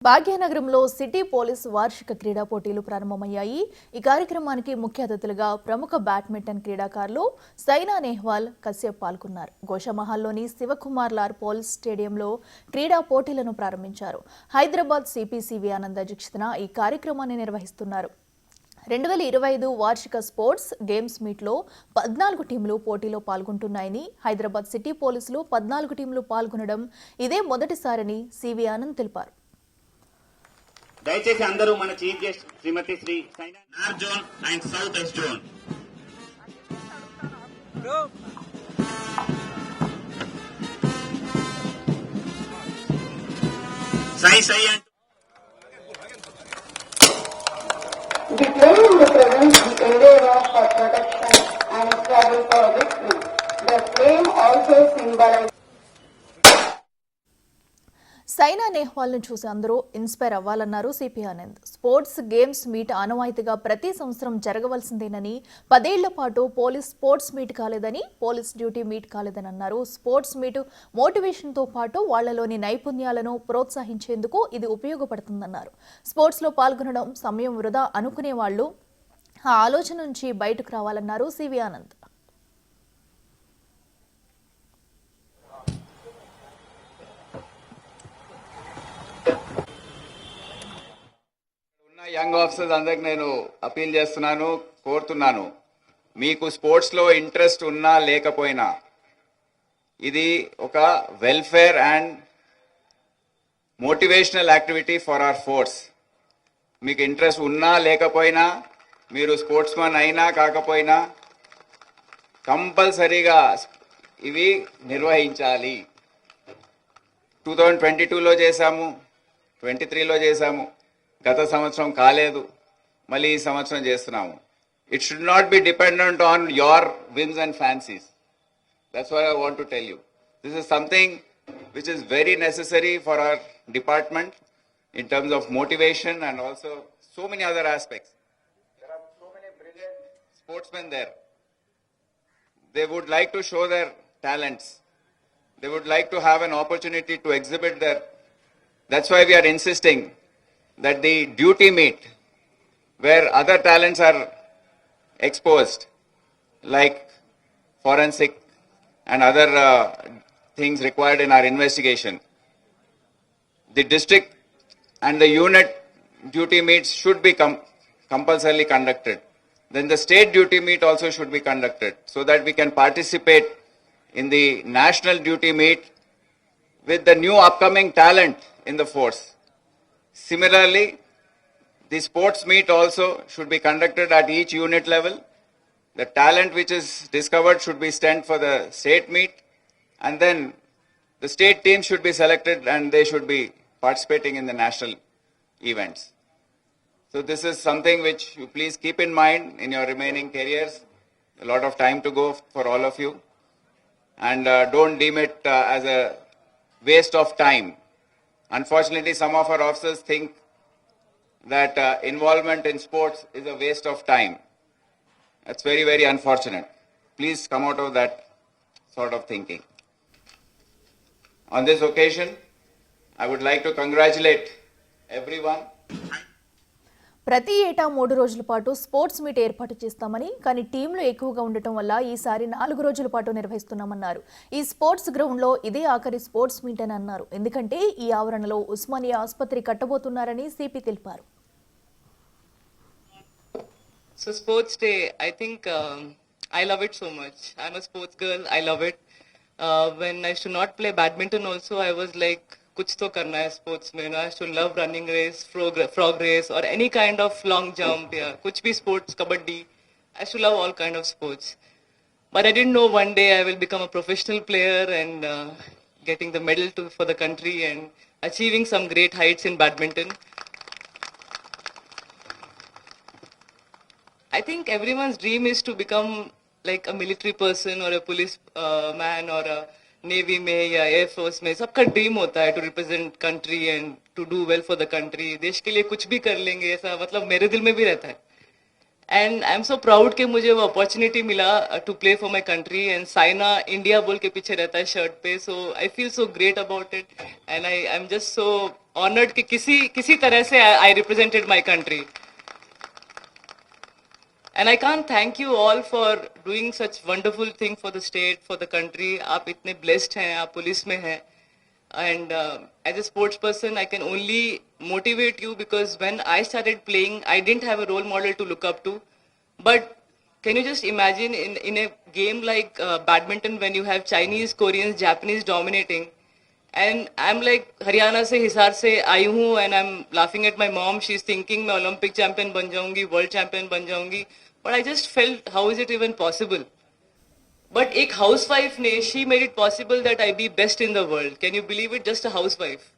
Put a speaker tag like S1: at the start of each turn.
S1: భాగ్యనగరంలో city police వార్షిక క్రీడా పోటీలు ప్రారంభమయ్యాయి. ఈ కార్యక్రమానికి ముఖ్య అతిథులుగా ప్రముఖ బ్యాడ్మింటన్ క్రీడాకారులు సైనా నెహ్వాల్, కశ్యప్ పాల్గొన్నారు. గోషామహల్లోని శివకుమార్ లాల్ పోలీస్ స్టేడియంలో క్రీడా పోటీలను ప్రారంభించారు. హైదరాబాద్ సిపి సివి ఆనంద్ అధ్యక్షతన ఈ కార్యక్రమాన్ని నిర్వహిస్తున్నారు. 2025 వార్షిక స్పోర్ట్స్ గేమ్స్ మీట్లో 14 టీంలు పోటీలో పాల్గొంటున్నాయని, హైదరాబాద్ సిటీ పోలీసులు 14 టీంలు పాల్గొనడం ఇదే మొదటిసారని సివి ఆనంద్ తెలిపారు.
S2: దయచేసి అందరూ మన chief guest Shrimati Shri Saina north zone and south west zone సై and
S3: The playing represents the endeavor for protection and struggle for victory. The flame also symbolizes
S1: Saina Nehwal ను చూసి అందరూ ఇన్స్పైర్ అవ్వాలన్నారు CP Anand. Sports games meet ఆనవాయితీగా ప్రతి సంవత్సరం జరగవలసిందేనని, 10 ఏళ్ల పాటు పోలీస్ స్పోర్ట్స్ మీట్ కాలేదని, పోలీస్ డ్యూటీ మీట్ కాలేదని అన్నారు. స్పోర్ట్స్ మీట్ మోటివేషన్ తో పాటు వాళ్లలోని నైపుణ్యాలను ప్రోత్సహించేందుకు ఇది ఉపయోగపడుతుందన్నారు. స్పోర్ట్స్ లో పాల్గొనడం సమయం వృధా అనుకునే వాళ్లు ఆ ఆలోచన నుంచి బయటకు రావాలన్నారు సివి ఆనంద్.
S4: యంగ్ ఆఫీసర్స్ అందరికి నేను అపీల్ చేస్తున్నాను, కోరుతున్నాను, మీకు స్పోర్ట్స్లో ఇంట్రెస్ట్ ఉన్నా లేకపోయినా ఇది ఒక welfare and motivational activity for hour force. మీకు ఇంట్రెస్ట్ ఉన్నా లేకపోయినా, మీరు స్పోర్ట్స్ మ్యాన్ అయినా కాకపోయినా కంపల్సరీగా ఇవి నిర్వహించాలి. 2022లో చేశాము, 23లో చేశాము, గత సంవత్సరం కాలేదు, మళ్ళీ ఈ సంవత్సరం చేస్తున్నాము. It should not be dependent on your whims and fancies. That's what I want to tell you. This is something which is very necessary for our department in terms of motivation and also so many other aspects. There are so many brilliant sportsmen there. They would like to show their talents. They would like to have an opportunity to exhibit their. That's why we are insisting that the duty meet, where other talents are exposed, like forensic and other things required in our investigation, the district and the unit duty meets should be compulsorily conducted. Then the state duty meet also should be conducted, so that we can participate in the national duty meet with the new upcoming talent in the force. Similarly, the sports meet also should be conducted at each unit level. The talent which is discovered should be sent for the state meet, and then the state team should be selected and they should be participating in the national events. So this is something which you please keep in mind in your remaining careers. A lot of time to go for all of you, and don't deem it as a waste of time. Unfortunately, some of our officers think that involvement in sports is a waste of time. That's very, very unfortunate. Please come out of that sort of thinking. On this occasion, I would like to congratulate everyone.
S1: ప్రతి ఏటా 3 రోజుల పాటు sports meet ఏర్పాటు చేస్తామని, కానీ టీంలు ఎక్కువగా ఉండటం వల్ల ఈసారి 4 రోజుల పాటు నిర్వహిస్తున్నామన్నారు. ఈ స్పోర్ట్స్ గ్రౌండ్ లో ఇదే ఆఖరి స్పోర్ట్స్ మీట్ అని అన్నారు. ఎందుకంటే ఈ ఆవరణలో ఉస్మానియా ఆసుపత్రి కట్టబోతున్నారని సిపి తెలిపారు.
S5: So sports day, I think I love it so much. I'm a sports girl. I love it. When I used to not play badminton also, I was like, कुछ तो करना है स्पोर्ट्स में. I used to love running race, frog race, or any kind of long jump. Yeah, कुछ भी sports, kabaddi. I used to love all kind of sports. But I didn't know one day I will become a professional player and getting the medal for the country and achieving some great heights in badminton. I think everyone's dream is to become like a military person or a police man or a navy में या air force में. सबका dream होता है to represent country and to do well for the country. देश के लिए कुछ भी कर लेंगे, ऐसा मतलब मेरे दिल में भी रहता है. And I am so proud कि मुझे वो अपॉर्चुनिटी मिला to play for my country and Saina India बोल के पीछे रहता है शर्ट पे, so I feel so great about it and I am just so honoured कि किसी तरह से I represented my country. And I can't thank you all for doing such wonderful thing for the state, for the country. आप इतने blessed हैं, आप police में हैं. And as a sports person, I can only motivate you because when I started playing, I didn't have a role model to look up to. But can you just imagine in a game like badminton when you have Chinese, Koreans, Japanese dominating, and I'm like Haryana से हिसार से आई हूँ and I'm laughing at my mom. She's thinking मैं Olympic champion बन जाऊंगी, world champion बन जाऊंगी. But I just felt how is it even possible? But एक housewife ने she made it possible that I be best in the world. Can you believe it? Just a housewife.